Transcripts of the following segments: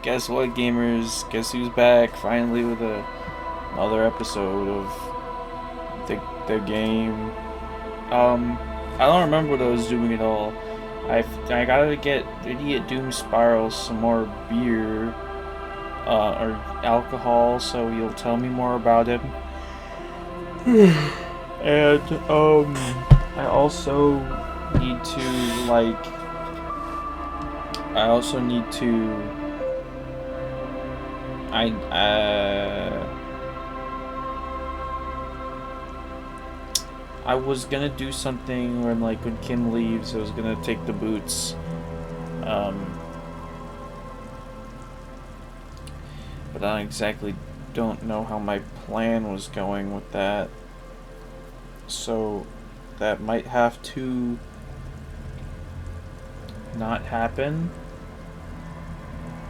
Guess what, gamers? Guess who's back finally with another episode of the game. I don't remember what I was doing at all. I gotta get Idiot Doom Spiral some more beer or alcohol, so he'll tell me more about him. And I also need to like. I also need to. I was gonna do something when Kim leaves, I was gonna take the boots. But I don't know how my plan was going with that. So that might have to not happen.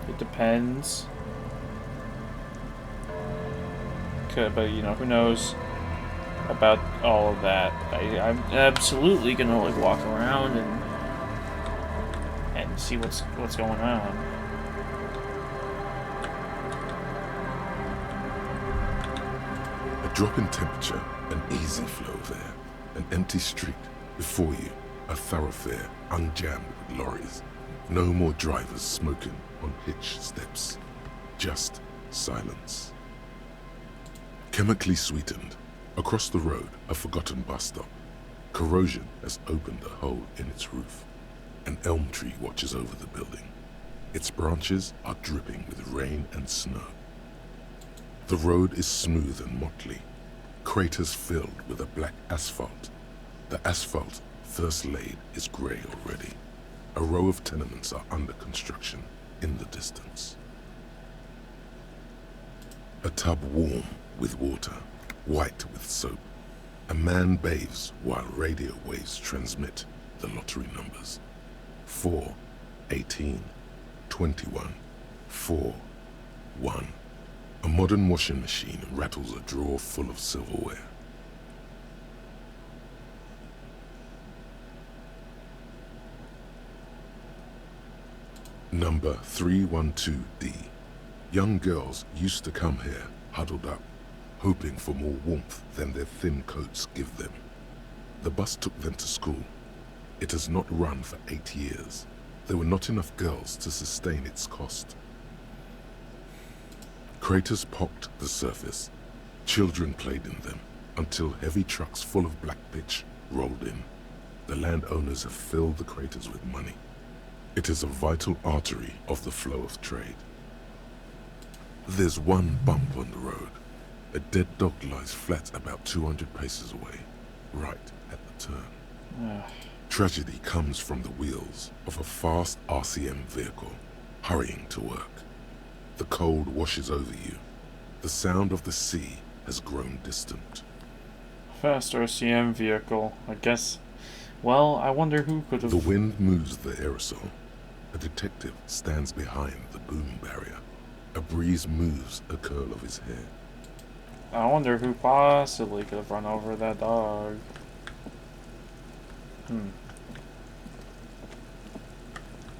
It depends. But who knows about all of that. I'm absolutely gonna walk around and see what's going on. A drop in temperature, an easy flow there. An empty street before you, a thoroughfare unjammed with lorries. No more drivers smoking on hitch steps. Just silence. Chemically sweetened. Across the road, a forgotten bus stop. Corrosion has opened a hole in its roof. An elm tree watches over the building. Its branches are dripping with rain and snow. The road is smooth and motley, craters filled with a black asphalt. The asphalt, first laid, is grey already. A row of tenements are under construction in the distance. A tub warm with water, white with soap. A man bathes while radio waves transmit the lottery numbers. 4, 18, 21, 4, 1. A modern washing machine rattles a drawer full of silverware. Number 312D. Young girls used to come here, huddled up, hoping for more warmth than their thin coats give them. The bus took them to school. It has not run for 8 years. There were not enough girls to sustain its cost. Craters pocked the surface. Children played in them until heavy trucks full of black pitch rolled in. The landowners have filled the craters with money. It is a vital artery of the flow of trade. There's one bump on the road. A dead dog lies flat about 200 paces away, right at the turn. Tragedy comes from the wheels of a fast RCM vehicle, hurrying to work. The cold washes over you. The sound of the sea has grown distant. Fast RCM vehicle, I guess. Well, I wonder who could have... The wind moves the aerosol. A detective stands behind the boom barrier. A breeze moves a curl of his hair. I wonder who possibly could have run over that dog.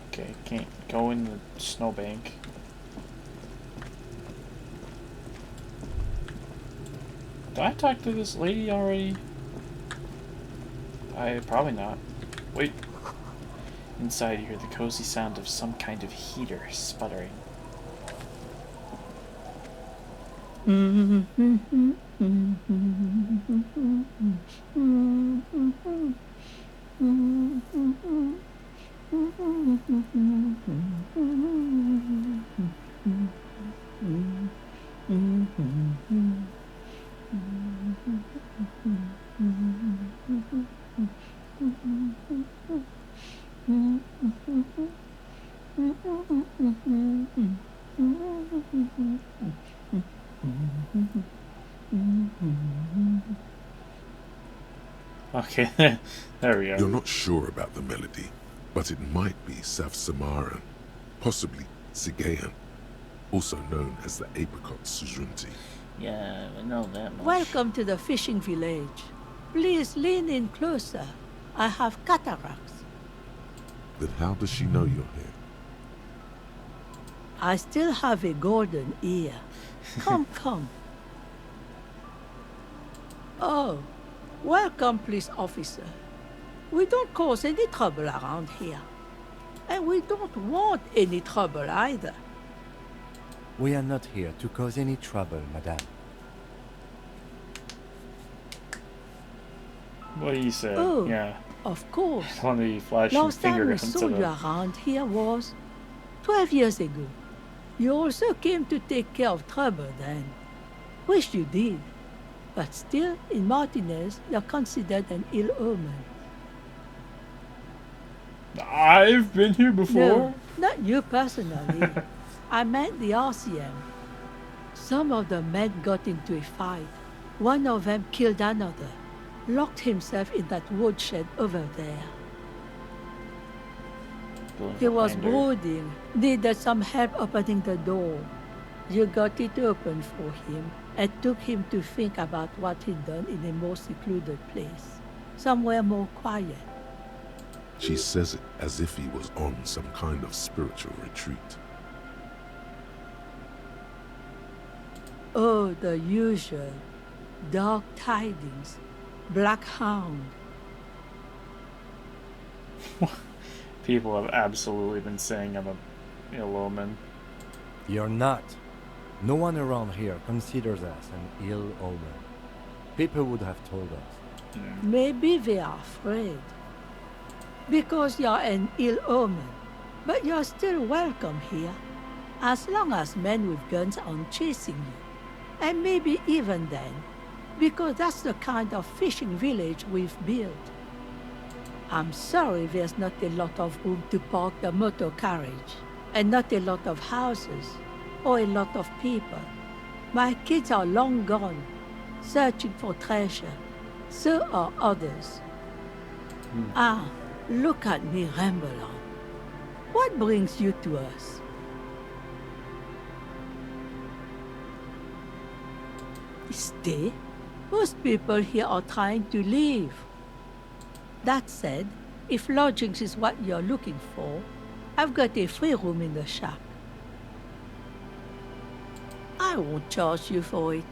Okay, can't go in the snowbank. Did I talk to this lady already? Probably not. Wait. Inside you hear the cozy sound of some kind of heater sputtering. Okay, there we go. You're not sure about the melody, but it might be South Samaran, possibly Sigayan, also known as the apricot suzerainty. Yeah, I know that much. Welcome to the fishing village. Please lean in closer. I have cataracts. Then how does she know you're here? I still have a golden ear. Come, come. Oh, welcome, police officer. We don't cause any trouble around here. And we don't want any trouble either. We are not here to cause any trouble, madame. What he said, Oh, yeah. of course. One of the flashing Last time finger we into saw you the... around here was 12 years ago. You also came to take care of trouble then. Wish you did. But still, in Martinez, you're considered an ill omen. I've been here before. No, not you personally. I meant the RCM. Some of the men got into a fight. One of them killed another. Locked himself in that woodshed over there. He was brooding, needed some help opening the door. You got it open for him and took him to think about what he'd done in a more secluded place, somewhere more quiet. She says it as if he was on some kind of spiritual retreat. Oh, the usual. Dark tidings. Black hound. People have absolutely been saying I'm a ill omen. You're not. No one around here considers us an ill omen. People would have told us. Maybe they are afraid. Because you're an ill omen. But you're still welcome here. As long as men with guns aren't chasing you. And maybe even then. Because that's the kind of fishing village we've built. I'm sorry there's not a lot of room to park the motor carriage. And not a lot of houses. Or a lot of people. My kids are long gone, searching for treasure. So are others. Ah, look at me ramble on. What brings you to us? Stay? Most people here are trying to leave. That said, if lodgings is what you're looking for, I've got a free room in the shack. I won't charge you for it.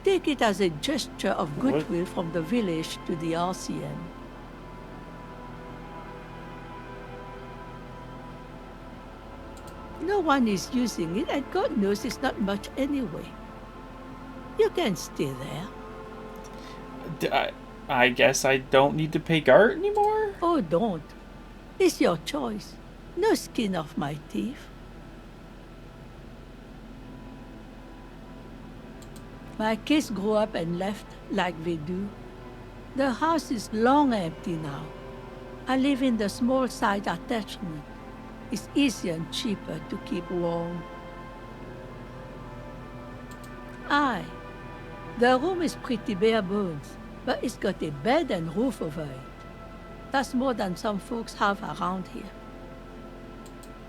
Take it as a gesture of goodwill from the village to the RCM. No one is using it, and God knows it's not much anyway. You can stay there. I guess I don't need to pay Gart anymore? Oh, don't. It's your choice. No skin off my teeth. My kids grew up and left like they do. The house is long empty now. I live in the small side attachment. It's easier and cheaper to keep warm. Aye, the room is pretty bare bones, but it's got a bed and roof over it. That's more than some folks have around here.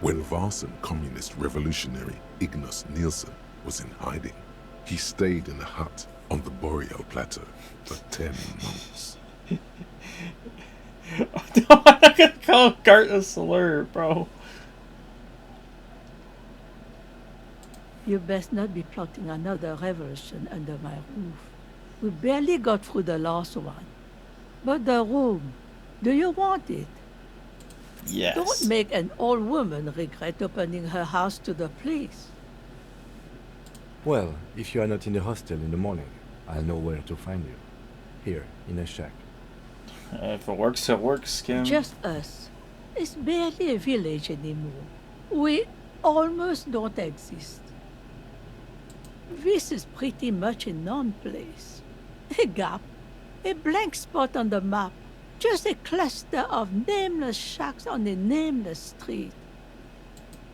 When Varson communist revolutionary Ignace Nielsen was in hiding, he stayed in a hut on the Boreal Plateau for 10 months. I'm not gonna call Gart a slur, bro. You best not be plotting another revolution under my roof. We barely got through the last one. But the room, do you want it? Yes. Don't make an old woman regret opening her house to the place. Well, if you are not in the hostel in the morning, I'll know where to find you. Here, in a shack. If it works, it works, Kim. Just us. It's barely a village anymore. We almost don't exist. This is pretty much a non-place. A gap. A blank spot on the map. Just a cluster of nameless shacks on a nameless street.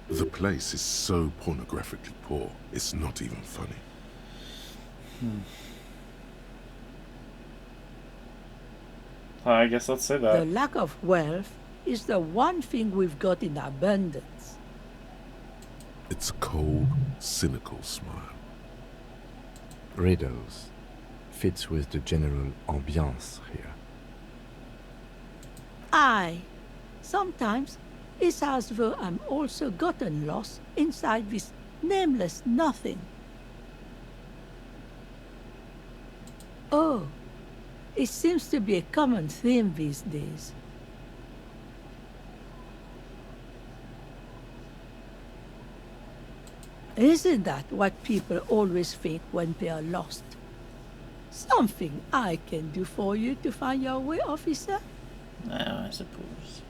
The place is so pornographically poor, it's not even funny. I guess let's say The that. lack of wealth is the one thing we've got in abundance. It's a cold, cynical smile. Riddles. Fits with the general ambiance here. Aye. Sometimes It's as though I'm also gotten lost inside this nameless nothing. Oh, it seems to be a common theme these days. Isn't that what people always think when they are lost? Something I can do for you to find your way, officer? I suppose.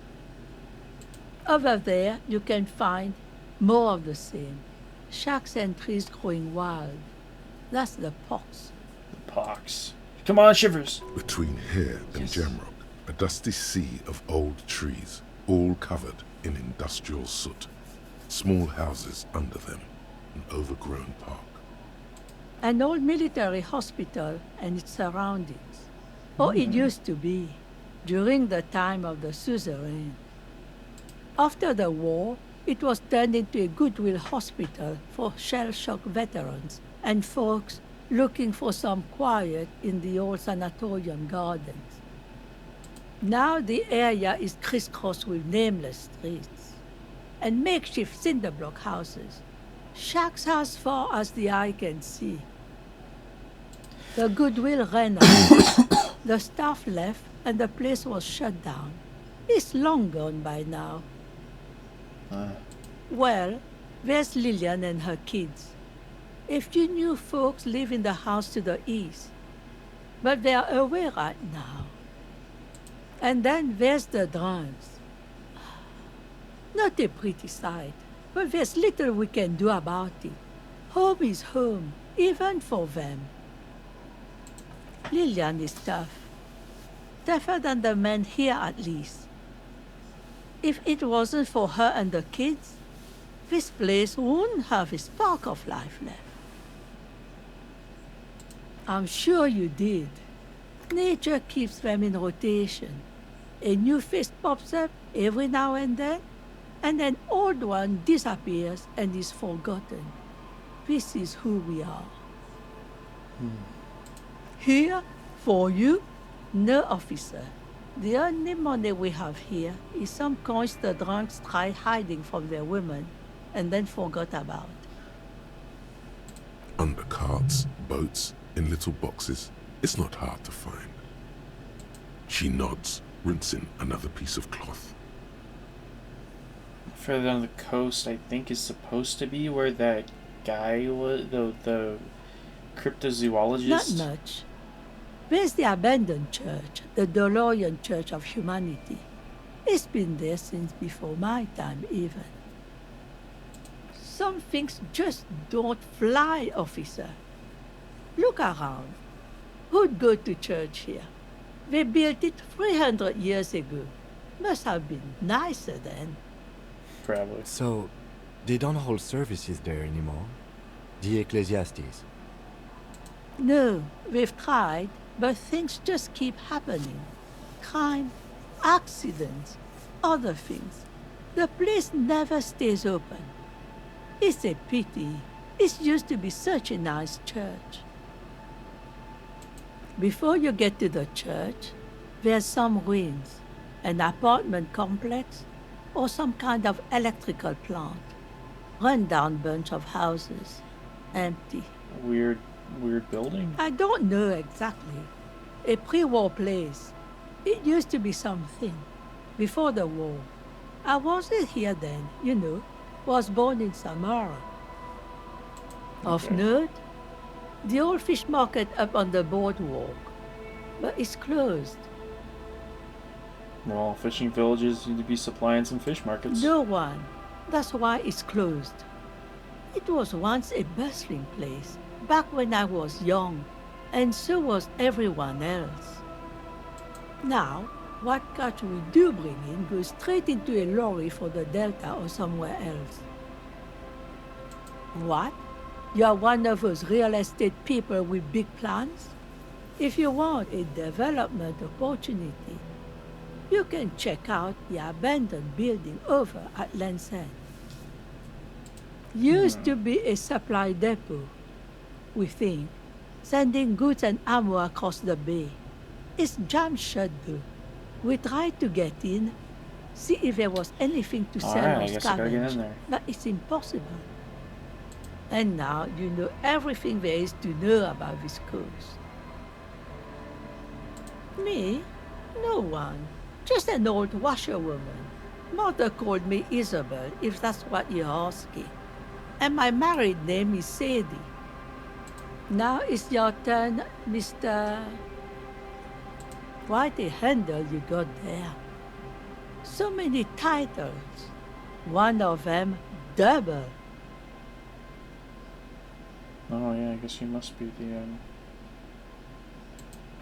Over there, you can find more of the same. Shacks and trees growing wild. That's the pox. The pox. Come on, Shivers. Between here and Jamrock, a dusty sea of old trees, all covered in industrial soot. Small houses under them, an overgrown park. An old military hospital and its surroundings. Or it used to be, during the time of the suzerain. After the war, it was turned into a goodwill hospital for shell-shock veterans and folks looking for some quiet in the old sanatorium gardens. Now the area is crisscrossed with nameless streets and makeshift cinder block houses, shacks as far as the eye can see. The goodwill ran out. The staff left and the place was shut down. It's long gone by now. Well, there's Lillian and her kids. A few new folks live in the house to the east, but they're away right now. And then there's the drums. Not a pretty sight, but there's little we can do about it. Home is home, even for them. Lillian is tough. Tougher than the men here, at least. If it wasn't for her and the kids, this place wouldn't have a spark of life left. I'm sure you did. Nature keeps them in rotation. A new face pops up every now and an old one disappears and is forgotten. This is who we are. Here, for you, no officer. The only money we have here is some coins the drunks tried hiding from their women and then forgot about. Under carts, boats, in little boxes, it's not hard to find. She nods, rinsing another piece of cloth. Further down the coast, I think, is supposed to be where that guy was, the cryptozoologist. Not much. There's the abandoned church, the DeLorean Church of Humanity. It's been there since before my time, even. Some things just don't fly, officer. Look around. Who'd go to church here? They built it 300 years ago. Must have been nicer then. Probably. So, they don't hold services there anymore? The Ecclesiastes? No, we've tried, but things just keep happening. Crime, accidents, other things. The place never stays open. It's a pity. It used to be such a nice church. Before you get to the church, there's some ruins, an apartment complex, or some kind of electrical plant. Run-down bunch of houses, empty. Weird building. I don't know exactly. A pre-war place. It used to be something. Before the war. I wasn't here then, you know. Was born in Samara. Of Okay. note, the old fish market up on the boardwalk. But it's closed. Well, fishing villages need to be supplying some fish markets. No one. That's why it's closed. It was once a bustling place, back when I was young, and so was everyone else. Now, what catch we do bring in goes straight into a lorry for the Delta or somewhere else. What? You're one of those real estate people with big plans? If you want a development opportunity, you can check out the abandoned building over at Land's End. Used to be a supply depot, we think, sending goods and ammo across the bay. It's jammed shut though. We tried to get in. See if there was anything to sell Alright, or I guess I gotta get scavenge. in there. But it's impossible. And now you know everything there is to know about this coast. Me? No one. Just an old washerwoman. Mother called me Isabel, if that's what you're asking. And my married name is Sadie. Now it's your turn, Mr. Quite a handle you got there. So many titles. One of them double. Oh yeah, I guess you must be the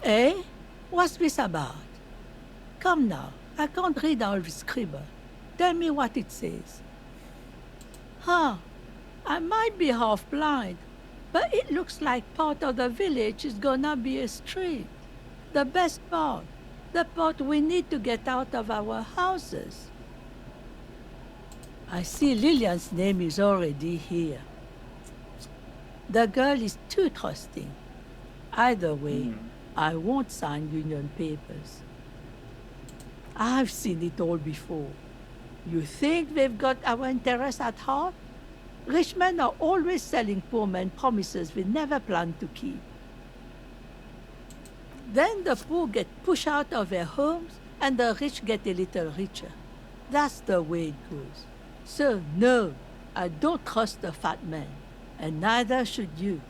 Eh? What's this about? Come now, I can't read all the scribble. Tell me what it says. Huh, I might be half blind, but it looks like part of the village is gonna be a street. The best part. The part we need to get out of our houses. I see Lillian's name is already here. The girl is too trusting. Either way, I won't sign union papers. I've seen it all before. You think they've got our interests at heart? Rich men are always selling poor men promises they never plan to keep. Then the poor get pushed out of their homes and the rich get a little richer. That's the way it goes. So no, I don't trust the fat man, and neither should you.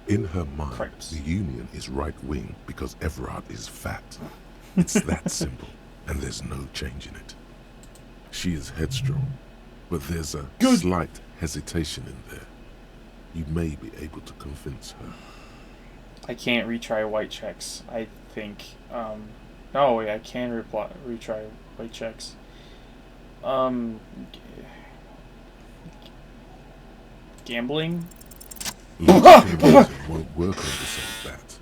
In her mind, Cripes. the Union is right-wing because Everard is fat. It's that simple, and there's no changing it. She is headstrong, but there's a slight hesitation in there. You may be able to convince her. I can't retry white checks. I think. Oh wait, I can retry white checks. Gambling. Logic won't work on this old bat.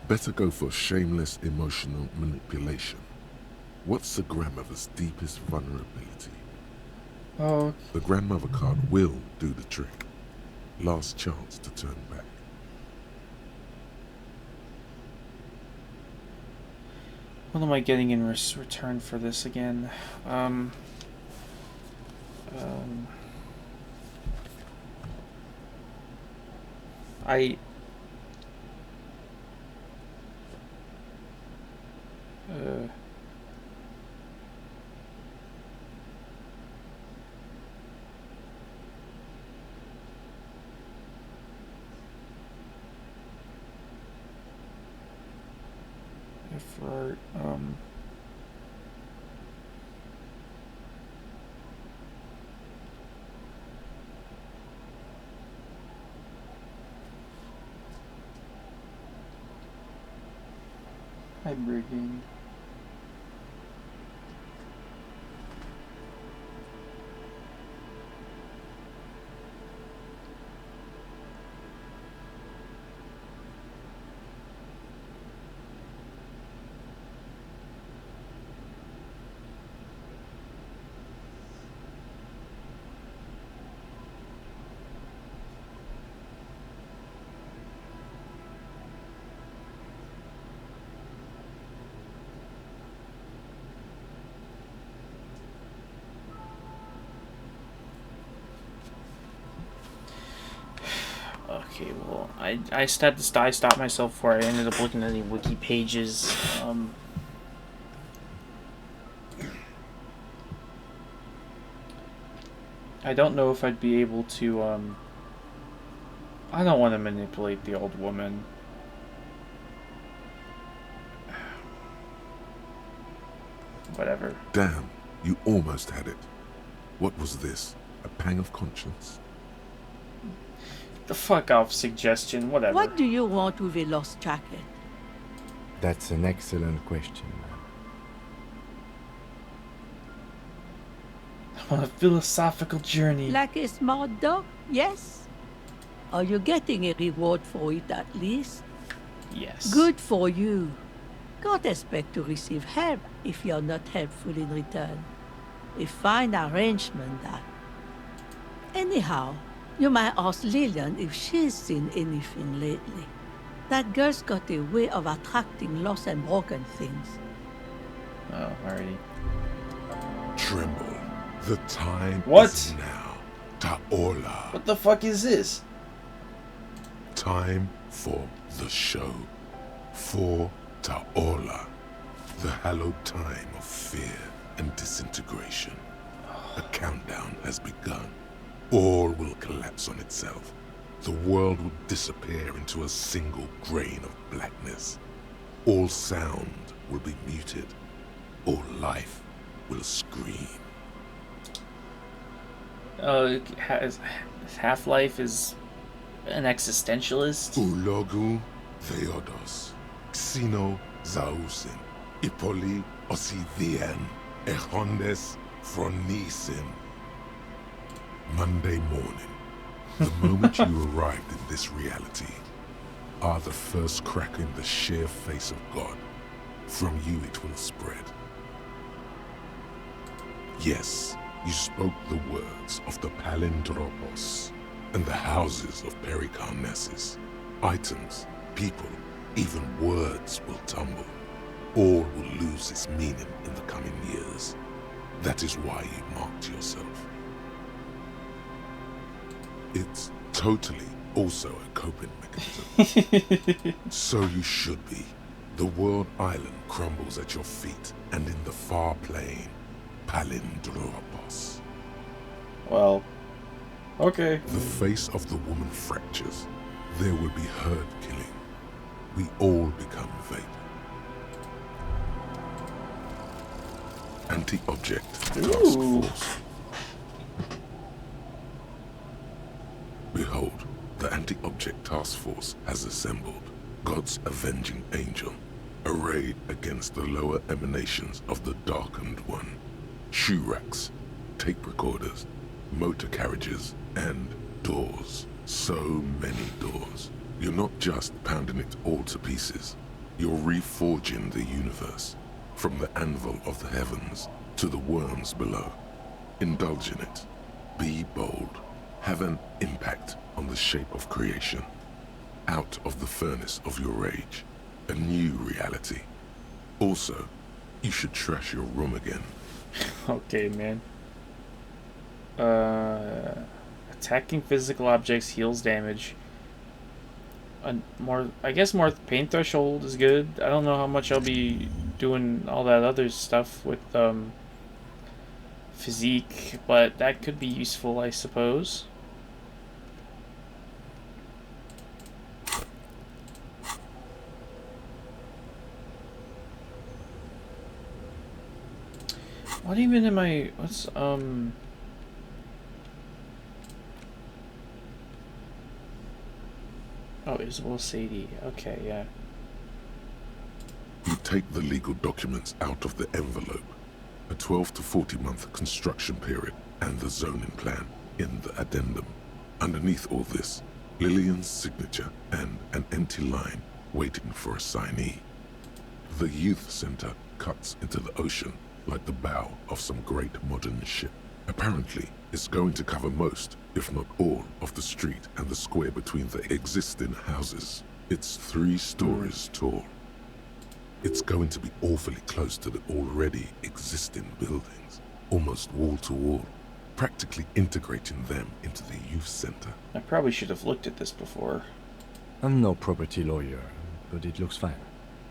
Better go for shameless emotional manipulation. What's the grandmother's deepest vulnerability? Oh, The grandmother card will do the trick. Last chance to turn back. what am I getting in return for this again? I. Effort, Hybriding. Okay, well, I stopped myself before I ended up looking at any wiki pages. I don't know if I'd be able to, I don't want to manipulate the old woman. Whatever. Damn, you almost had it. What was this? A pang of conscience? The fuck off suggestion, whatever. What do you want with a lost jacket? That's an excellent question. On a philosophical journey. Like a smart dog, yes? Are you getting a reward for it at least? Yes. Good for you. Can't expect to receive help if you're not helpful in return. A fine arrangement, that. Anyhow, you might ask Lillian if she's seen anything lately. That girl's got a way of attracting lost and broken things. Oh, alrighty. Tremble. The time What? is now. Ta'ola. What the fuck is this? Time for the show. For Ta'ola. The hallowed time of fear and disintegration. A countdown has begun. All will collapse on itself. The world will disappear into a single grain of blackness. All sound will be muted. All life will scream. Half-Life is an existentialist. Ulogu Theodos. Xeno Zausin. Ipoli Osithian. Echondes Fronisin. Monday morning. The moment you arrived in this reality are the first crack in the sheer face of God. From you it will spread. Yes, you spoke the words of the Palindropos and the houses of Pericarnassus. Items, people, even words will tumble. All will lose its meaning in the coming years. That is why you marked yourself. It's totally also a coping mechanism. So you should be. The world island crumbles at your feet, and in the far plain, Palindropos. Well, okay. The face of the woman fractures. There will be herd killing. We all become vapor. Anti-object task force. Behold, the anti-object task force has assembled. God's avenging angel, arrayed against the lower emanations of the darkened one. Shoe racks, tape recorders, motor carriages, and doors. So many doors. You're not just pounding it all to pieces. You're reforging the universe, from the anvil of the heavens to the worms below. Indulge in it. Be bold. Have an impact on the shape of creation. Out of the furnace of your rage. A new reality. Also, you should trash your room again. Okay, man. Attacking physical objects heals damage. I guess more pain threshold is good. I don't know how much I'll be doing all that other stuff with physique, but that could be useful, I suppose. What even am I? What's Oh, Isabel Sadie. Okay, yeah. You take the legal documents out of the envelope. A 12 to 40 month construction period and the zoning plan in the addendum. Underneath all this, Lillian's signature and an empty line waiting for a signee. The youth center cuts into the ocean like the bow of some great modern ship. Apparently, it's going to cover most, if not all, of the street and the square between the existing houses. It's 3 stories tall. It's going to be awfully close to the already existing buildings, almost wall to wall, practically integrating them into the youth center. I probably should have looked at this before. I'm no property lawyer, but it looks fine.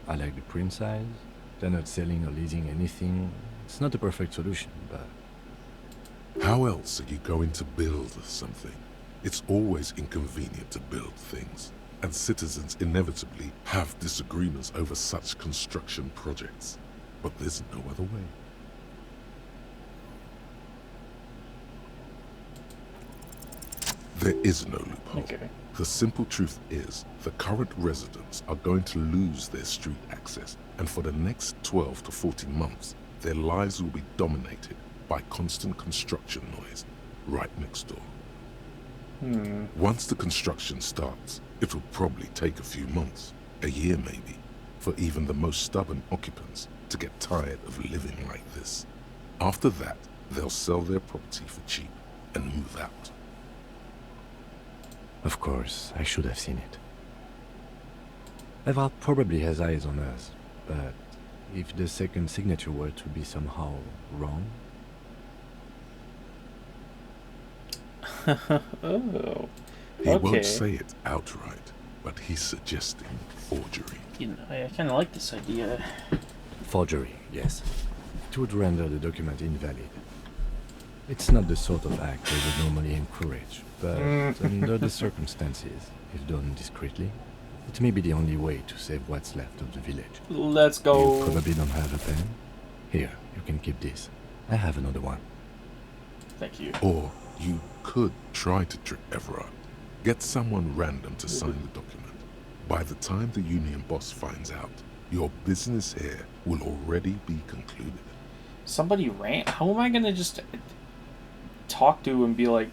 I like the print size. They're not selling or leasing anything. It's not a perfect solution, but... How else are you going to build something? It's always inconvenient to build things, and citizens inevitably have disagreements over such construction projects. But there's no other way. There is no loophole. Okay. The simple truth is, the current residents are going to lose their street access, and for the next 12 to 14 months, their lives will be dominated by constant construction noise right next door. Once the construction starts, it will probably take a few months, a year maybe, for even the most stubborn occupants to get tired of living like this. After that, they'll sell their property for cheap and move out. Of course, I should have seen it. Evrard probably has eyes on us, but if the second signature were to be somehow wrong, Oh. He Okay. won't say it outright, but he's suggesting forgery. You know, I kind of like this idea. Forgery, yes. It would render the document invalid. It's not the sort of act I would normally encourage, but under the circumstances, if done discreetly, it may be the only way to save what's left of the village. Let's You go. probably don't have a pen. Here, you can keep this. I have another one. Thank you. Or you could try to trick Everard. Get someone random to sign the document. By the time the Union boss finds out, your business here will already be concluded. Somebody ran. How am I gonna just talk to and be like,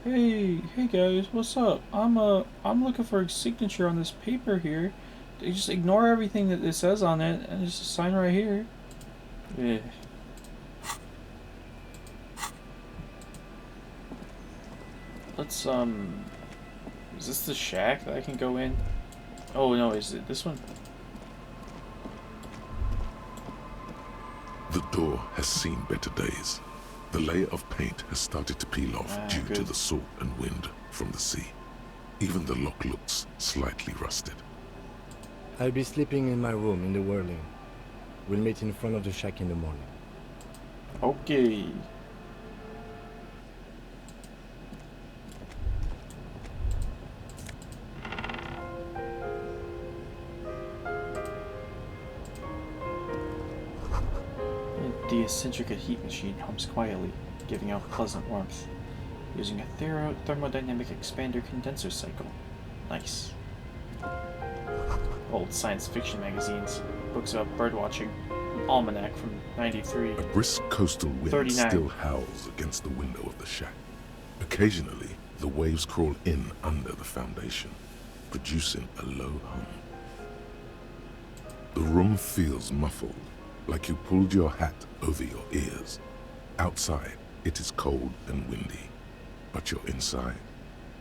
hey guys, what's up? I'm looking for a signature on this paper here. They just ignore everything that it says on it and just sign right here. Yeah. Let's is this the shack that I can go in? Oh no, is it this one? The door has seen better days. The layer of paint has started to peel off due to good. the salt and wind from the sea. Even the lock looks slightly rusted. I'll be sleeping in my room in the whirling. We'll meet in front of the shack in the morning. Okay. The eccentric heat machine hums quietly, giving out pleasant warmth, using a thermodynamic expander condenser cycle. Nice. Old science fiction magazines, books about birdwatching, an almanac from '93. A brisk coastal wind 39. still howls against the window of the shack. Occasionally, the waves crawl in under the foundation, producing a low hum. The room feels muffled, like you pulled your hat over your ears. Outside, it is cold and windy, but you're inside,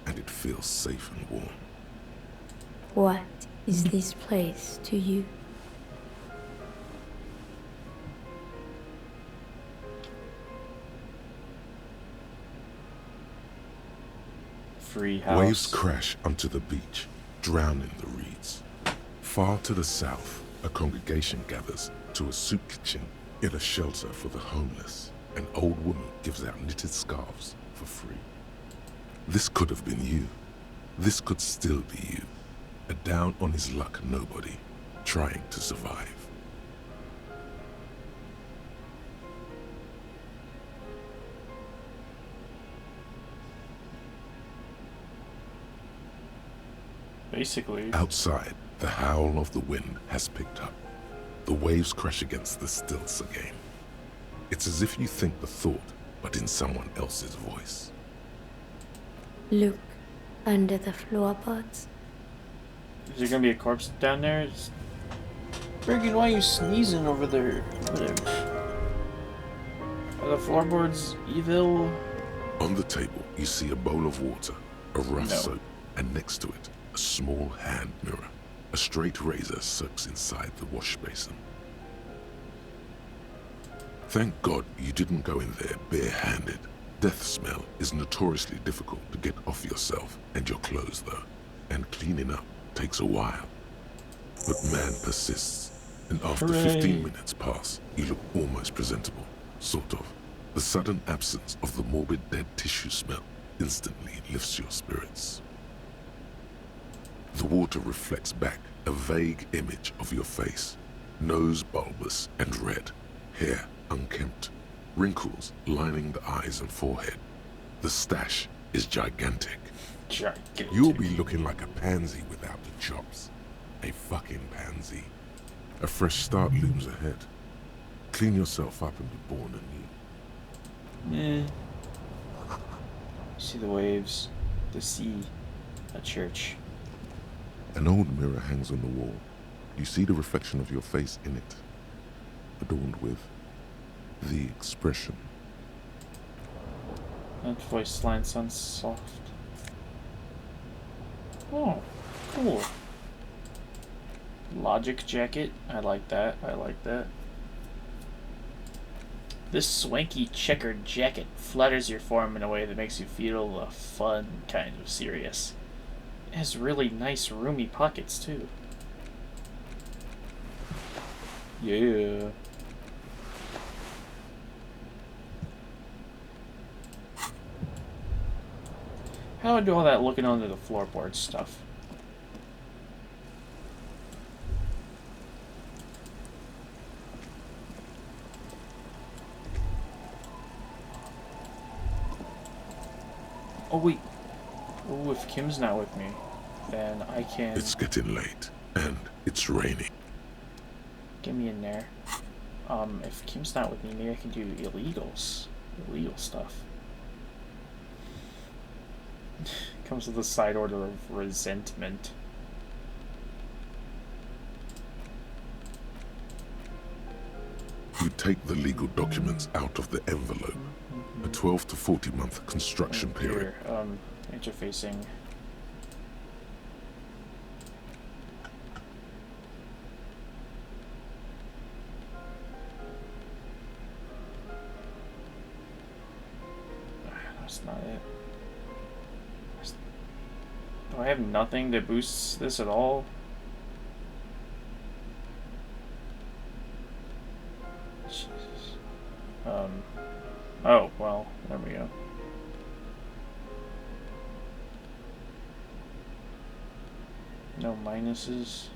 and it feels safe and warm. What is this place to you? Free house. Waves crash onto the beach, drowning the reeds. Far to the south, a congregation gathers to a soup kitchen in a shelter for the homeless. An old woman gives out knitted scarves for free. This could have been you. This could still be you. A down on his luck nobody, trying to survive. Basically. Outside, the howl of the wind has picked up. The waves crash against the stilts again. It's as if you think the thought, but in someone else's voice. Look under the floorboards. Is there gonna be a corpse down there? Friggin', why are you sneezing over there? Whatever. Are the floorboards evil? On the table, you see a bowl of water, a rough No. soap, and next to it, a small hand mirror. A straight razor soaks inside the wash basin. Thank God you didn't go in there bare-handed. Death smell is notoriously difficult to get off yourself and your clothes though, and cleaning up takes a while. But man persists, and after Hooray. 15 minutes pass, you look almost presentable, sort of. The sudden absence of the morbid dead tissue smell instantly lifts your spirits. The water reflects back a vague image of your face, nose bulbous and red, hair unkempt, wrinkles lining the eyes and forehead. The stash is gigantic. Gigantic. You'll be looking like a pansy without the chops. A fucking pansy. A fresh start looms ahead. Clean yourself up and be born anew. See the waves, the sea, a church. An old mirror hangs on the wall. You see the reflection of your face in it, adorned with the expression. That voice line sounds soft. Oh, cool. Logic jacket. I like that. I like that. This swanky checkered jacket flatters your form in a way that makes you feel a fun kind of serious. It has really nice roomy pockets too. Yeah. How do I do all that looking under the floorboard stuff? Oh wait. Oh, if Kim's not with me, then I can... It's getting late, and it's raining. Get me in there. If Kim's not with me, maybe I can do illegal stuff. Comes with a side order of resentment. You take the legal documents out of the envelope. A 12 to 40 month construction period. Here, interfacing. That's not it. Do I have nothing that boosts this at all? Jesus. Oh, well, there we go. No minuses.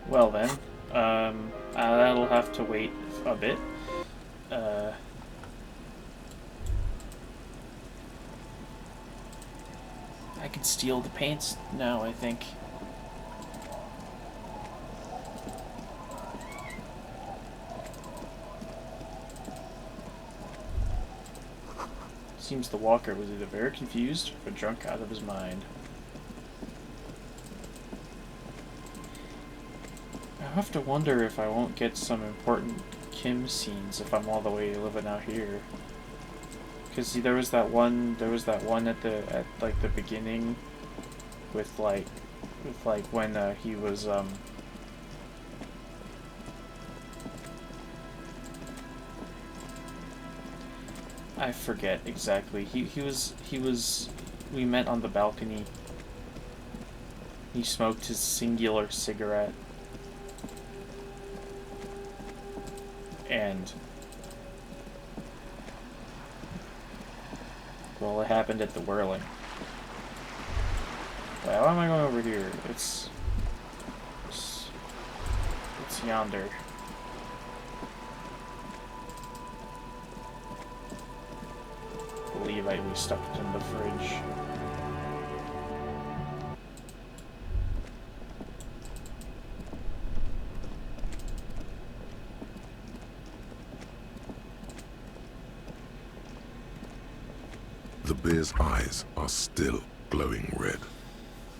Well then, that'll have to wait a bit. I can steal the paints now, I think. Seems the walker was either very confused or drunk out of his mind. I have to wonder if I won't get some important Kim scenes if I'm all the way living out here. Because there was that one at like the beginning with like when he was I forget exactly. We met on the balcony. He smoked his singular cigarette. And well, it happened at the whirling. Wait, why am I going over here? It's yonder. I believe we stuck it in the fridge. The bear's eyes are still glowing red.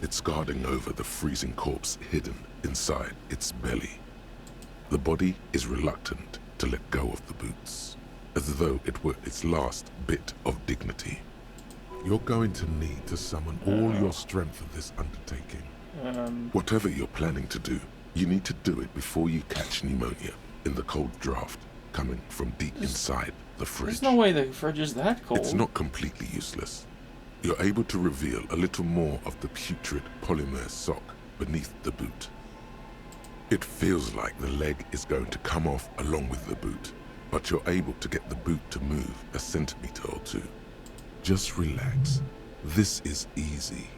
It's guarding over the freezing corpse hidden inside its belly. The body is reluctant to let go of the boots, as though it were its last bit of dignity. You're going to need to summon all your strength for this undertaking. Whatever you're planning to do, you need to do it before you catch pneumonia in the cold draft coming from deep inside the fridge. There's no way the fridge is that cold. It's not completely useless. You're able to reveal a little more of the putrid polymer sock beneath the boot. It feels like the leg is going to come off along with the boot, but you're able to get the boot to move a centimeter or two. Just relax. This is easy.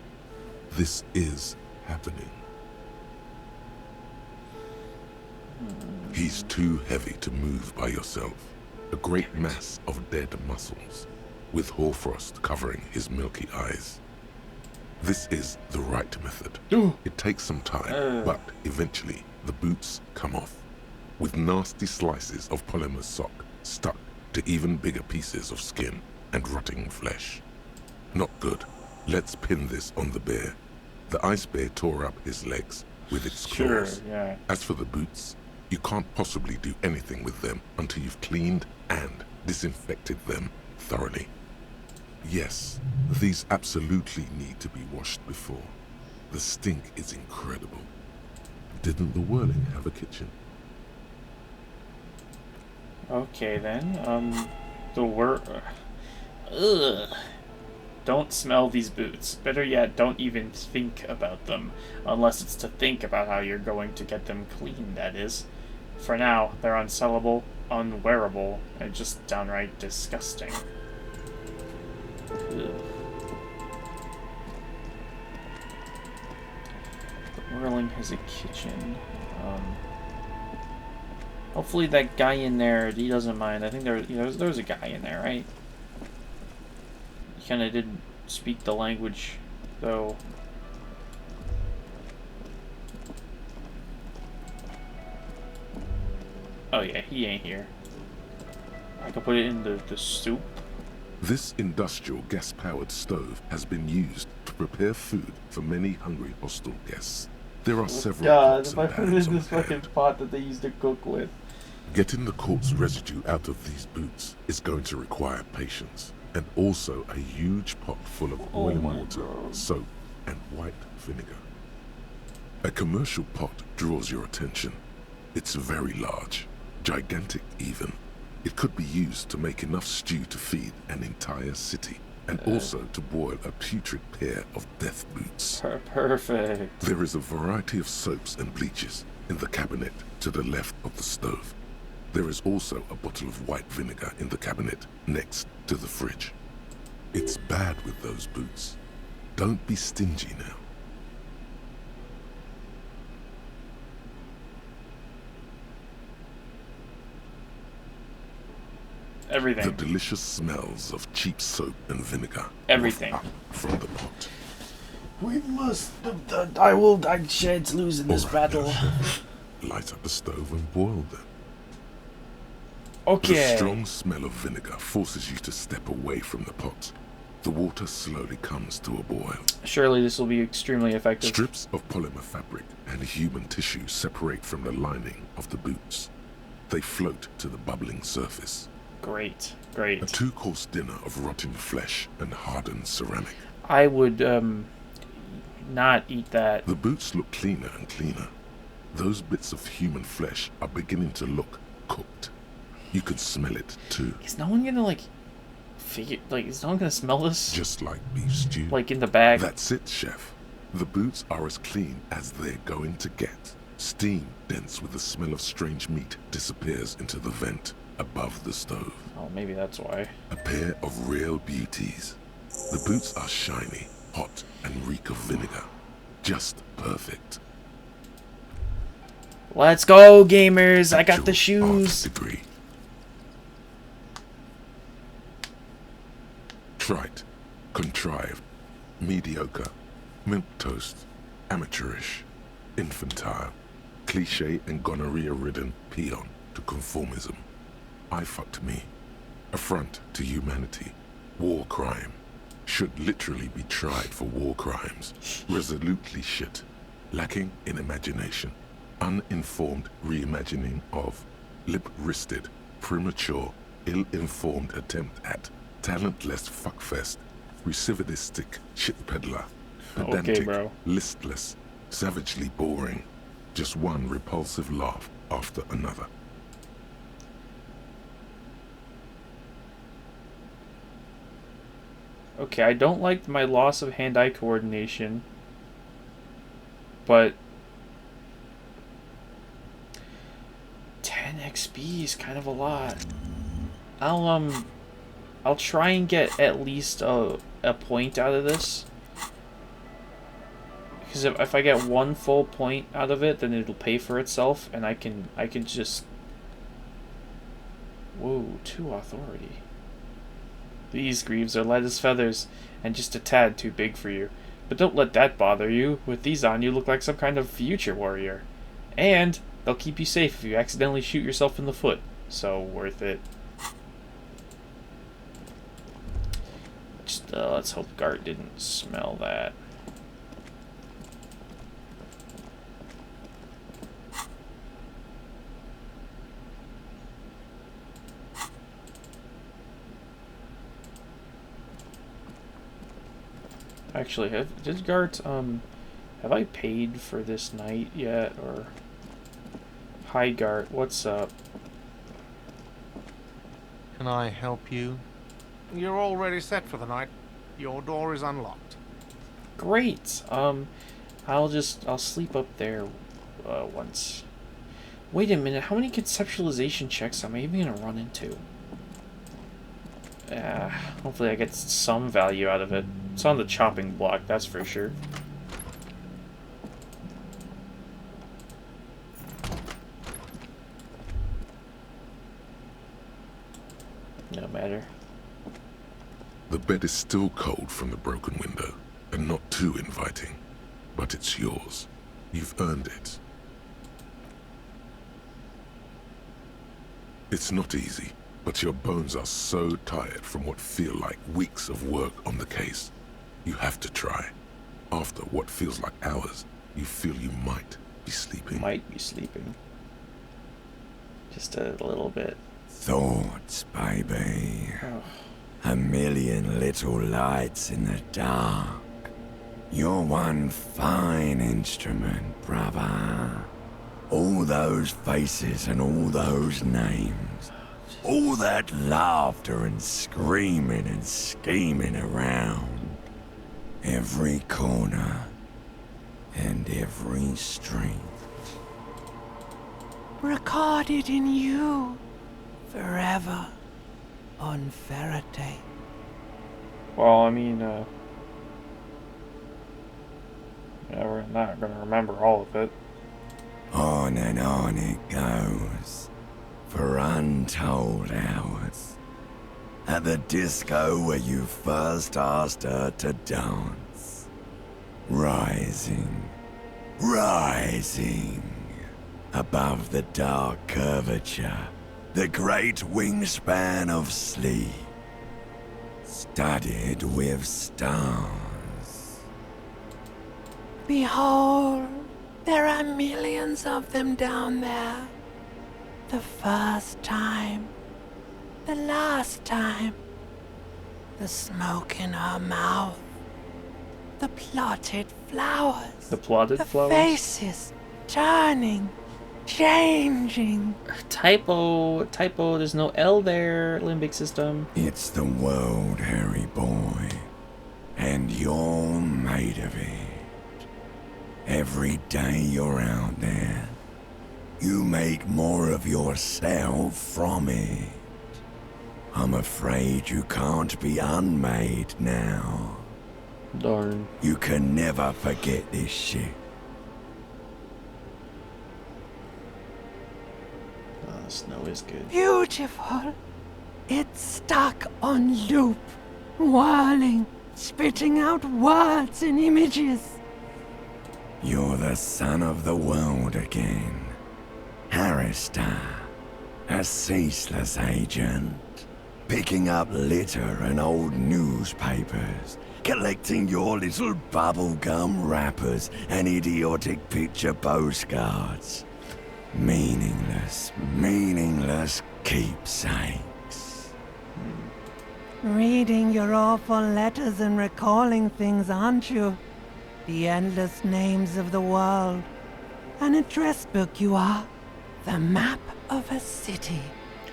This is happening. He's too heavy to move by yourself. A great mass of dead muscles, with hoarfrost covering his milky eyes. This is the right method. It takes some time, but eventually the boots come off, with nasty slices of polymer sock stuck to even bigger pieces of skin and rotting flesh. Not good. Let's pin this on the bear. The ice bear tore up his legs with its claws. Sure, yeah. As for the boots, you can't possibly do anything with them until you've cleaned and disinfected them thoroughly. Yes, these absolutely need to be washed before. The stink is incredible. Didn't the Whirling have a kitchen? Okay then. Ugh. Don't smell these boots. Better yet, don't even think about them. Unless it's to think about how you're going to get them clean, that is. For now, they're unsellable, unwearable, and just downright disgusting. Ugh. The Whirling has a kitchen. Hopefully that guy in there, he doesn't mind. I think there was a guy in there, right? He kind of didn't speak the language, though. Oh yeah, he ain't here. I can put it in the soup. This industrial gas-powered stove has been used to prepare food for many hungry hostel guests. There are several pots if and I put it pans in on this fucking hand. pot that they used to cook with. Getting the corpse residue out of these boots is going to require patience, and also a huge pot full of boiling water, soap, and white vinegar. A commercial pot draws your attention. It's very large, gigantic even. It could be used to make enough stew to feed an entire city, and also to boil a putrid pair of death boots. Perfect. There is a variety of soaps and bleaches in the cabinet to the left of the stove. There is also a bottle of white vinegar in the cabinet next to the fridge. It's bad with those boots. Don't be stingy now. Everything. The delicious smells of cheap soap and vinegar Everything. waft up from the pot. We must. I shan't lose in this All right, battle. now, chef, light up the stove and boil them. Okay. The strong smell of vinegar forces you to step away from the pot. The water slowly comes to a boil. Surely this will be extremely effective. Strips of polymer fabric and human tissue separate from the lining of the boots. They float to the bubbling surface. Great. A Great. 2-course dinner of rotting flesh and hardened ceramic. I would not eat that. The boots look cleaner and cleaner. Those bits of human flesh are beginning to look cooked. You can smell it too. Is no one gonna is no one gonna smell this? Just like beef stew. Like in the bag? That's it, chef. The boots are as clean as they're going to get. Steam, dense with the smell of strange meat, disappears into the vent above the stove. Oh, maybe that's why. A pair of real beauties. The boots are shiny, hot, and reek of vinegar. Just perfect. Let's go, gamers! I got the Actual shoes! art degree. Trite, contrived, mediocre, milquetoast, amateurish, infantile, cliché and gonorrhea-ridden peon to conformism. I fucked me. Affront to humanity. War crime. Should literally be tried for war crimes. Resolutely shit. Lacking in imagination. Uninformed reimagining of. Lip-wristed, premature, ill-informed attempt at. Talentless fuckfest. Recidivistic shit peddler. Pedantic, Okay, bro. listless, savagely boring. Just one repulsive laugh after another. Okay, I don't like my loss of hand-eye coordination, but 10 XP is kind of a lot. I'll try and get at least a point out of this. Because if I get one full point out of it, then it'll pay for itself, and I can just... Whoa, 2 authority. These greaves are light as feathers, and just a tad too big for you. But don't let that bother you. With these on, you look like some kind of future warrior. And they'll keep you safe if you accidentally shoot yourself in the foot. So, worth it. Just, let's hope Gart didn't smell that. Actually, did Gart Have I paid for this night yet, or... Hi, Gart, what's up? Can I help you? You're already set for the night. Your door is unlocked. Great! I'll sleep up there, once. Wait a minute, how many conceptualization checks am I even gonna run into? Hopefully I get some value out of it. It's on the chopping block, that's for sure. No matter. The bed is still cold from the broken window, and not too inviting. But it's yours. You've earned it. It's not easy, but your bones are so tired from what feel like weeks of work on the case. You have to try. After what feels like hours, you feel you might be sleeping. Might be sleeping. Just a little bit. Thoughts, baby. Oh. A million little lights in the dark. You're one fine instrument, brother. All those faces and all those names. All that laughter and screaming and scheming around. Every corner and every street. Recorded in you. Forever. On Faraday. Well, I mean, yeah, we're not gonna remember all of it. On and on it goes. For untold hours. At the disco where you first asked her to dance. Rising. Rising. Above the dark curvature. The great wingspan of sleep. Studded with stars. Behold, there are millions of them down there. The first time. The last time. The smoke in her mouth. The plotted flowers. The plotted the flowers? Faces turning. Changing. Typo, there's no L there, limbic system. It's the world, Harry boy. And you're made of it. Every day you're out there, you make more of yourself from it. I'm afraid you can't be unmade now. Darn. You can never forget this shit. Snow is good. Beautiful. It's stuck on loop, whirling, spitting out words and images. You're the son of the world again. Harrister, a ceaseless agent, picking up litter and old newspapers, collecting your little bubblegum wrappers and idiotic picture postcards. Meaningless keepsakes. Reading your awful letters and recalling things, aren't you? The endless names of the world. An address book you are. The map of a city.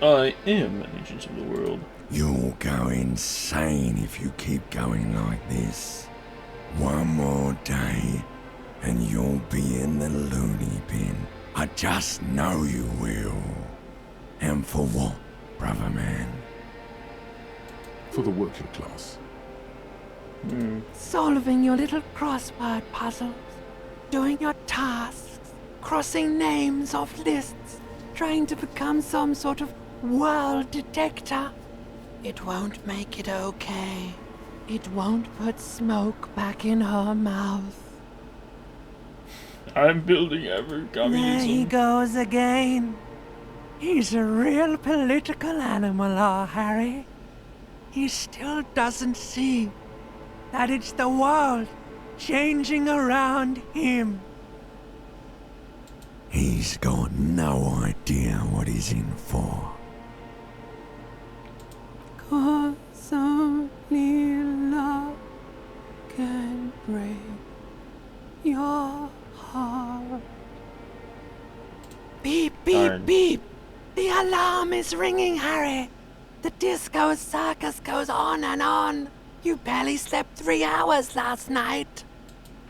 I am an agent of the world. You'll go insane if you keep going like this. One more day, and you'll be in the loony bin. I just know you will. And for what, brother man? For the working class. Solving your little crossword puzzles. Doing your tasks. Crossing names off lists. Trying to become some sort of world detector. It won't make it okay. It won't put smoke back in her mouth. I'm building ever communism. There he goes again. He's a real political animal, our Harry. He still doesn't see that it's the world changing around him. He's got no idea what he's in for. 'Cause only love can break your is ringing, Harry. The disco circus goes on and on. You barely slept 3 hours last night.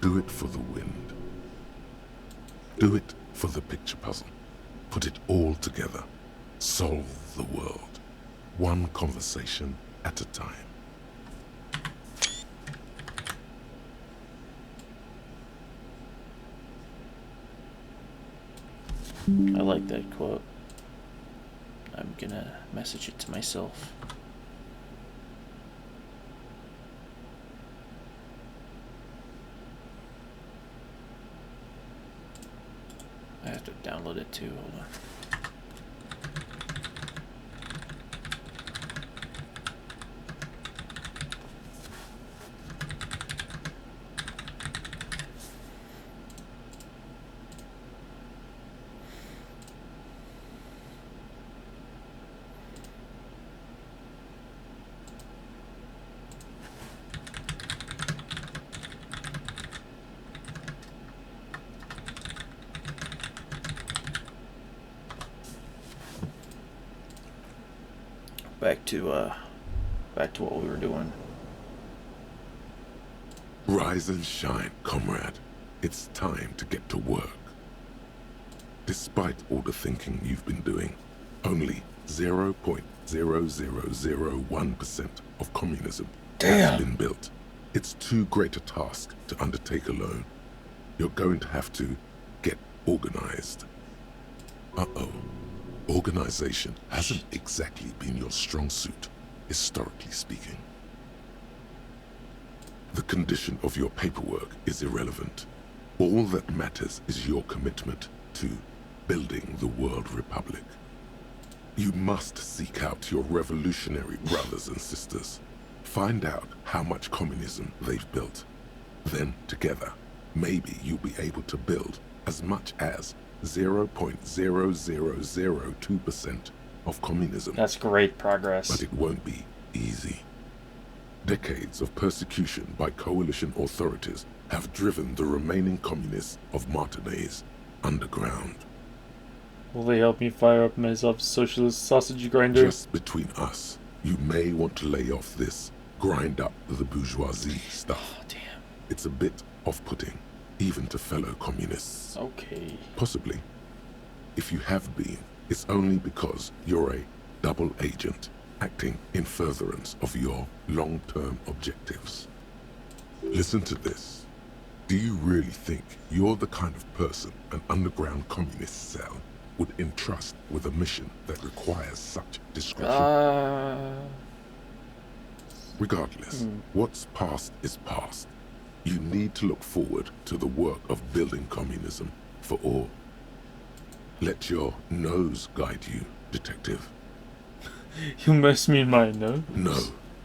Do it for the wind. Do it for the picture puzzle. Put it all together. Solve the world. One conversation at a time. I like that quote. I'm gonna message it to myself. I have to download it too, hold on. Back to what we were doing. Rise and shine, comrade. It's time to get to work. Despite all the thinking you've been doing, only 0.0001% of communism has been built. It's too great a task to undertake alone. You're going to have to get organized. Uh-oh. Organization hasn't exactly been your strong suit, historically speaking. The condition of your paperwork is irrelevant. All that matters is your commitment to building the World Republic. You must seek out your revolutionary brothers and sisters. Find out how much communism they've built. Then, together, maybe you'll be able to build as much as 0.0002% of communism. That's great progress. But it won't be easy. Decades of persecution by coalition authorities have driven the remaining communists of Martinaise underground. Will they help me fire up myself socialist sausage grinder? Just between us, you may want to lay off this grind up the bourgeoisie stuff. Oh, damn. It's a bit off-putting, even to fellow communists. Okay. Possibly. If you have been, it's only because you're a double agent acting in furtherance of your long-term objectives. Listen to this. Do you really think you're the kind of person an underground communist cell would entrust with a mission that requires such discretion? Regardless, what's past is past. You need to look forward to the work of building communism for all. Let your nose guide you, detective. You must mean my nose? No,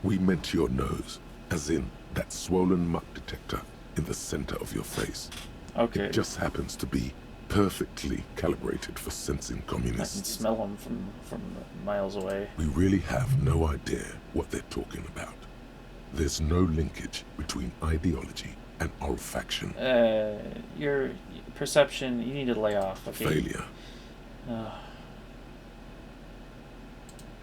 we meant your nose, as in that swollen muck detector in the center of your face. Okay. It just happens to be perfectly calibrated for sensing I can communists. smell them from miles away. We really have no idea what they're talking about. There's no linkage between ideology and olfaction. Your perception, you need to lay off, okay? Failure.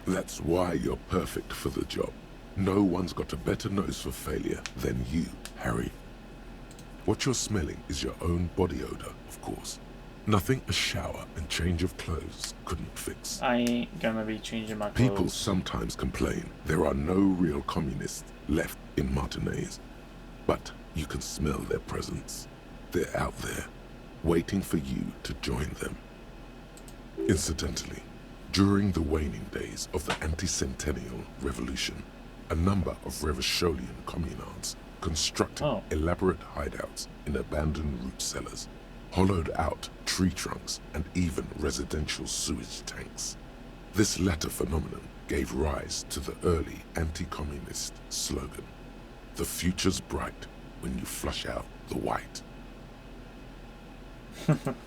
That's why you're perfect for the job. No one's got a better nose for failure than you, Harry. What you're smelling is your own body odor, of course. Nothing a shower and change of clothes couldn't fix. I ain't gonna be changing my clothes. People sometimes complain there are no real communists left in Martinaise. But you can smell their presence. They're out there, waiting for you to join them. Incidentally, during the waning days of the anti-centennial revolution, a number of revacholian communards constructed elaborate hideouts in abandoned root cellars, hollowed out tree trunks, and even residential sewage tanks. This latter phenomenon gave rise to the early anti-communist slogan, "The future's bright when you flush out the white."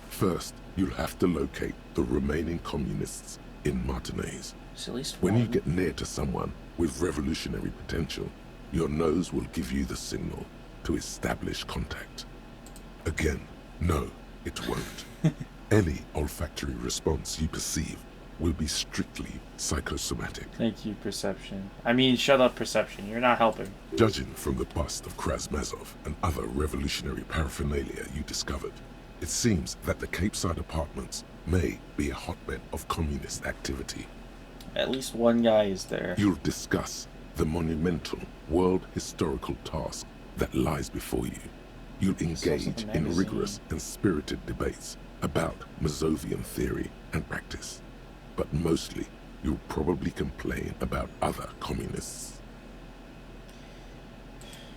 First, you'll have to locate the remaining communists in Martinaise. It's at least When you one. get near to someone with revolutionary potential, your nose will give you the signal to establish contact. Again, no, it won't. Any olfactory response you perceive will be strictly psychosomatic. Thank you, Perception. I mean, shut up, Perception. You're not helping. Judging from the bust of Krasmazov and other revolutionary paraphernalia you discovered, it seems that the Cape Side apartments may be a hotbed of communist activity. At least one guy is there. You'll discuss the monumental world historical task that lies before you. You'll engage in rigorous and spirited debates about Mazovian theory and practice. But mostly, you'll probably complain about other communists.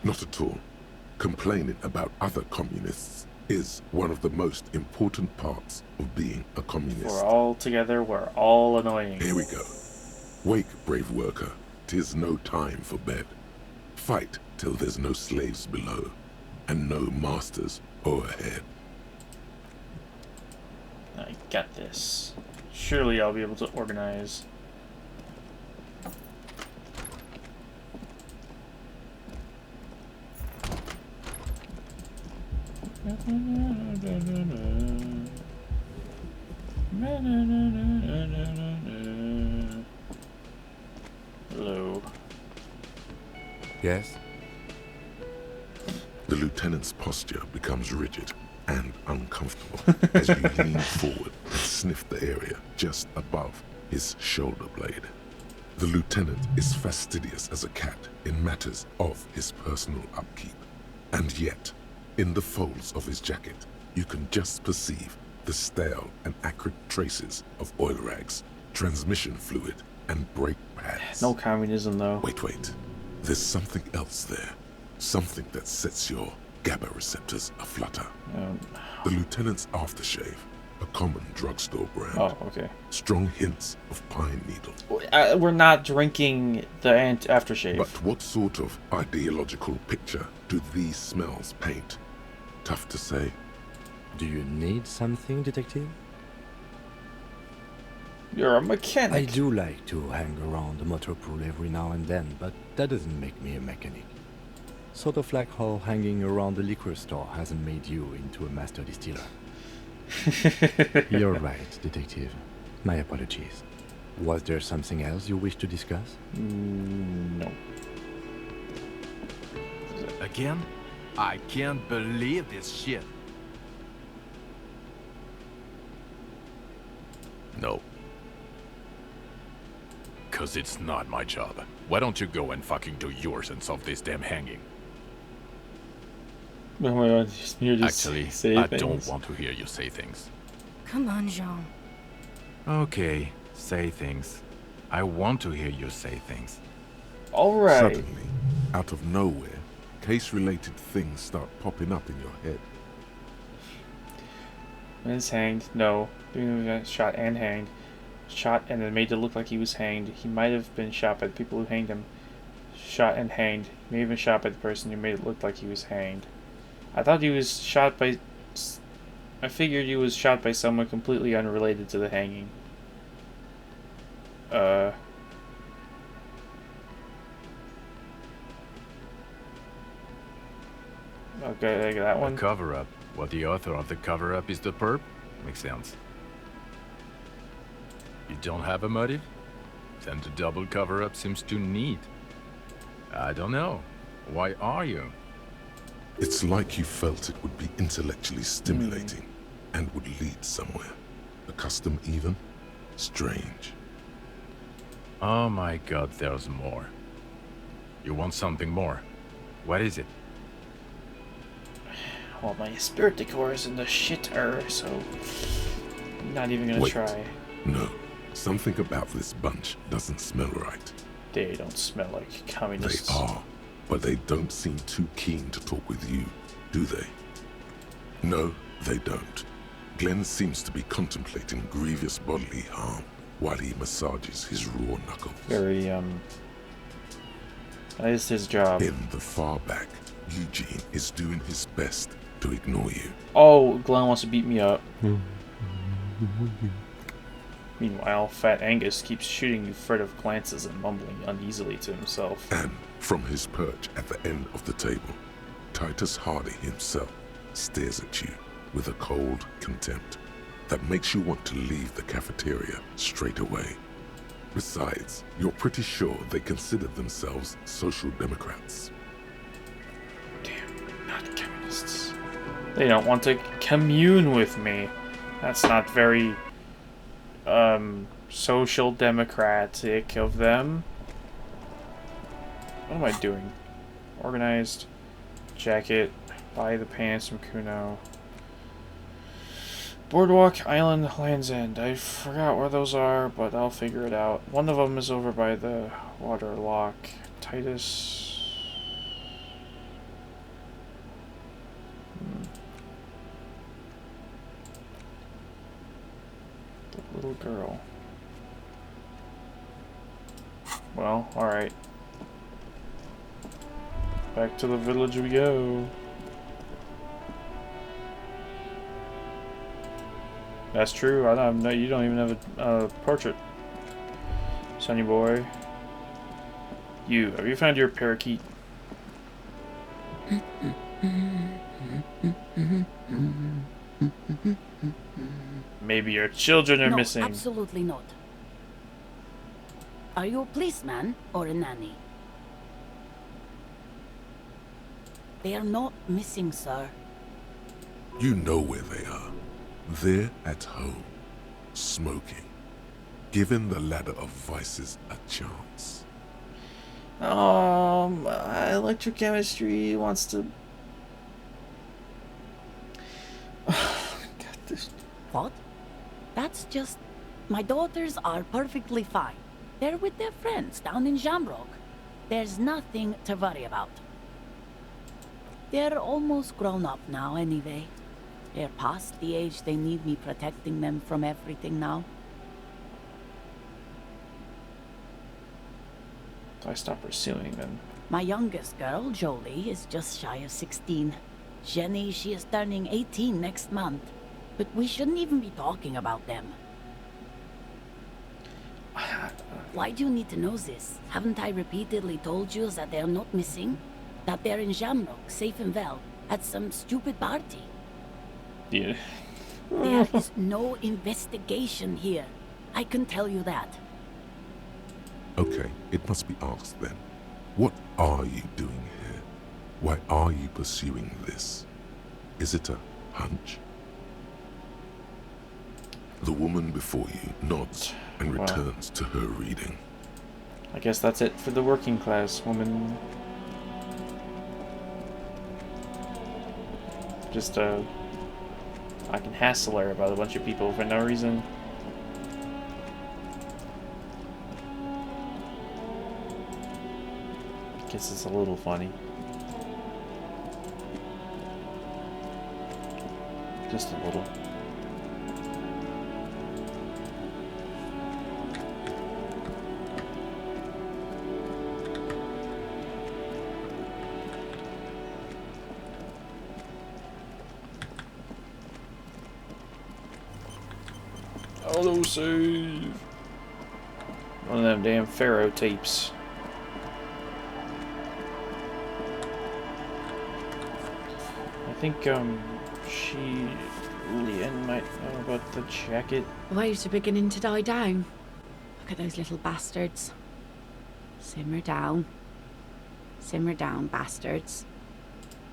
Not at all. Complaining about other communists is one of the most important parts of being a communist. We're all together, we're all annoying. Here we go. Wake, brave worker. 'Tis no time for bed. Fight till there's no slaves below, and no masters o'erhead. I got this. Surely I'll be able to organize. Hello. Yes? The lieutenant's posture becomes rigid and uncomfortable as you lean forward and sniff the area just above his shoulder blade. The lieutenant is fastidious as a cat in matters of his personal upkeep, and yet, in the folds of his jacket, you can just perceive the stale and acrid traces of oil rags, transmission fluid, and brake pads. No communism, though. Wait. There's something else there. Something that sets your GABA receptors aflutter. The lieutenant's aftershave, a common drugstore brand. Oh, okay. Strong hints of pine needle. We're not drinking the aftershave. But what sort of ideological picture do these smells paint? Tough to say. Do you need something, detective? You're a mechanic. I do like to hang around the motor pool every now and then, but that doesn't make me a mechanic. Sort of like how hanging around the liquor store hasn't made you into a master distiller. You're right, detective. My apologies. Was there something else you wish to discuss? No. Again? I can't believe this shit. No. 'Cause it's not my job. Why don't you go and fucking do yours and solve this damn hanging? Oh my god, you just Actually, say I things. don't want to hear you say things. Come on, Jean. Okay, say things. I want to hear you say things. Alright. Suddenly, out of nowhere, case-related things start popping up in your head. When he's hanged, no. He got shot and hanged. Shot and then made it look like he was hanged. He might have been shot by the people who hanged him. Shot and hanged. He may have been shot by the person who made it look like he was hanged. I thought he was shot by... I figured he was shot by someone completely unrelated to the hanging. Okay, I got that one. A cover-up. What the author of the cover-up is the perp? Makes sense. You don't have a motive? Then the double cover-up seems too neat. I don't know. Why are you? It's like you felt it would be intellectually stimulating and would lead somewhere. A custom even? Strange. Oh my god, there's more. You want something more? What is it? Well, my spirit decor is in the shitter, so I'm not even gonna Wait. try. No, something about this bunch doesn't smell right. They don't smell like They communists. are, but they don't seem too keen to talk with you, do they? No, they don't. Glenn seems to be contemplating grievous bodily harm while he massages his raw knuckles. Very, that is his job. In the far back, Eugene is doing his best to ignore you. Oh, Glenn wants to beat me up. Meanwhile, Fat Angus keeps shooting you furtive glances and mumbling uneasily to himself. And from his perch at the end of the table, Titus Hardy himself stares at you with a cold contempt. that makes you want to leave the cafeteria straight away. Besides, you're pretty sure they consider themselves social democrats. Damn, not communists. They don't want to commune with me. That's not very, social democratic of them. What am I doing? Organized. Jacket. Buy the pants from Kuno. Boardwalk, Island, Land's End. I forgot where those are, but I'll figure it out. One of them is over by the water lock. Titus. The little girl. Well, alright. Back to the village we go. That's true. I don't know. You don't even have a portrait, Sonny boy. Have you found your parakeet? Maybe your children are missing. No, absolutely not. Are you a policeman or a nanny? They are not missing, sir. You know where they are. They're at home, smoking, giving the ladder of vices a chance. Electrochemistry wants to... God, this... What? That's just... My daughters are perfectly fine. They're with their friends down in Jamrock. There's nothing to worry about. They're almost grown up now anyway. They're past the age they need me protecting them from everything now. So I stopped pursuing them. My youngest girl, Jolie, is just shy of 16. Jenny, she is turning 18 next month. But we shouldn't even be talking about them. Why do you need to know this? Haven't I repeatedly told you that they're not missing? That they're in Jamrock, safe and well, at some stupid party? Yeah. There is no investigation here. I can tell you that. Okay, it must be asked then. What are you doing here? Why are you pursuing this? Is it a hunch? The woman before you nods and returns to her reading. I guess that's it for the working class woman. Just, I can hassle her about a bunch of people for no reason. Guess it's a little funny. Just a little. Auto save. One of them damn Pharaoh tapes. I think Lien might know about the jacket. Waves are beginning to die down. Look at those little bastards. Simmer down. Simmer down, bastards.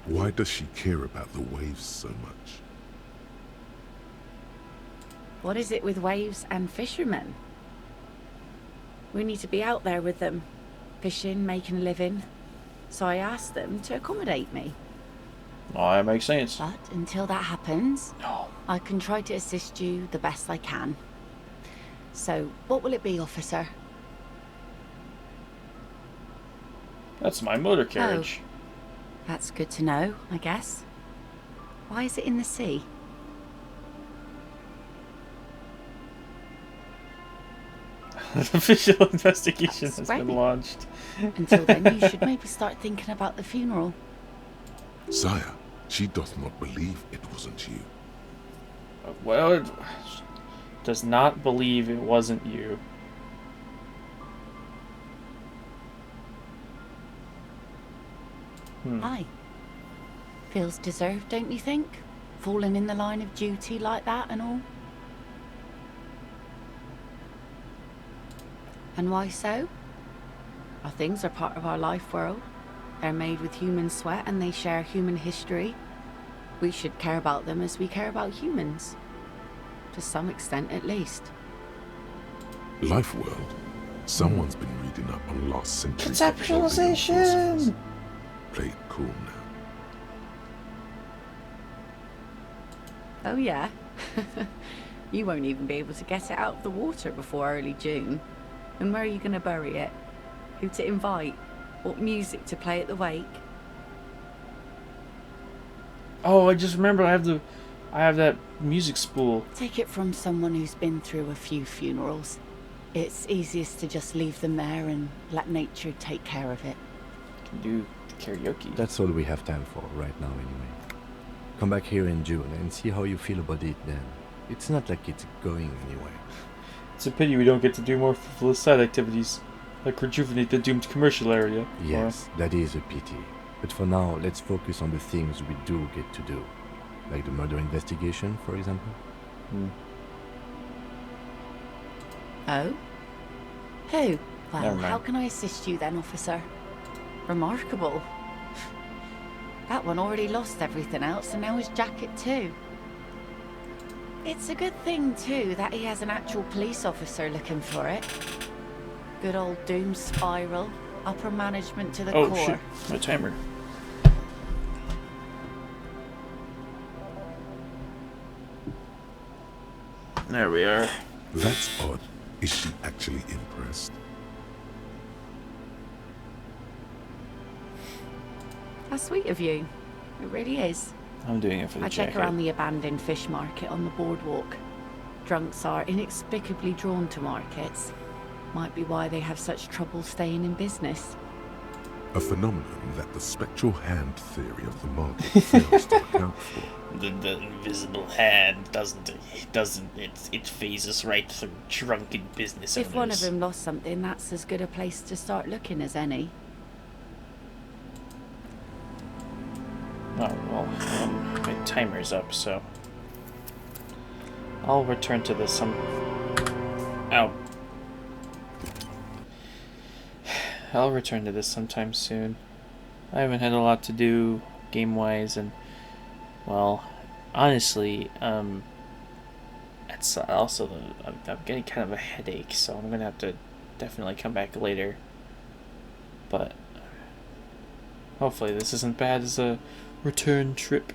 Why does she care about the waves so much? What is it with waves and fishermen? We need to be out there with them, fishing, making a living. So I asked them to accommodate me. Oh, that makes sense. But until that happens, No. I can try to assist you the best I can. So, what will it be, officer? That's my motor carriage. That's good to know, I guess. Why is it in the sea? The official investigation has been launched. Until then, you should maybe start thinking about the funeral. Sire, she doth not believe it wasn't you. Well, it does not believe it wasn't you. Aye. Feels deserved, don't you think? Falling in the line of duty like that and all. And why so? Our things are part of our life world. They're made with human sweat and they share human history. We should care about them as we care about humans. To some extent, at least. Life world. Someone's been reading up on lost centuries. Conceptualization! Play it cool now. Oh yeah? You won't even be able to get it out of the water before early June. And where are you going to bury it? Who to invite? What music to play at the wake? Oh, I just remember I have that music spool. Take it from someone who's been through a few funerals. It's easiest to just leave them there and let nature take care of it. Can do karaoke. That's all we have time for right now anyway. Come back here in June and see how you feel about it then. It's not like it's going anywhere. It's a pity we don't get to do more frivolous side activities, like rejuvenate the doomed commercial area. Yes, that is a pity. But for now, let's focus on the things we do get to do. Like the murder investigation, for example. Oh? Who? Well, Never mind. how can I assist you then, officer? Remarkable. That one already lost everything else, and now his jacket too. It's a good thing, too, that he has an actual police officer looking for it. Good old doom spiral. Upper management to the core. Oh shit, my timer. There we are. That's odd. Is she actually impressed? How sweet of you. It really is. I'm doing it for the I check jacket. around the abandoned fish market on the boardwalk. Drunks are inexplicably drawn to markets. Might be why they have such trouble staying in business. A phenomenon that the spectral hand theory of the market fails to account for. The invisible hand it phases right through drunken business owners. If one of them lost something, that's as good a place to start looking as any. Oh, well, my timer's up, so I'll return to this some... Ow. I'll return to this sometime soon. I haven't had a lot to do game-wise, and, well, honestly, it's also I'm getting kind of a headache, so I'm gonna have to definitely come back later. But hopefully this isn't bad as a return trip.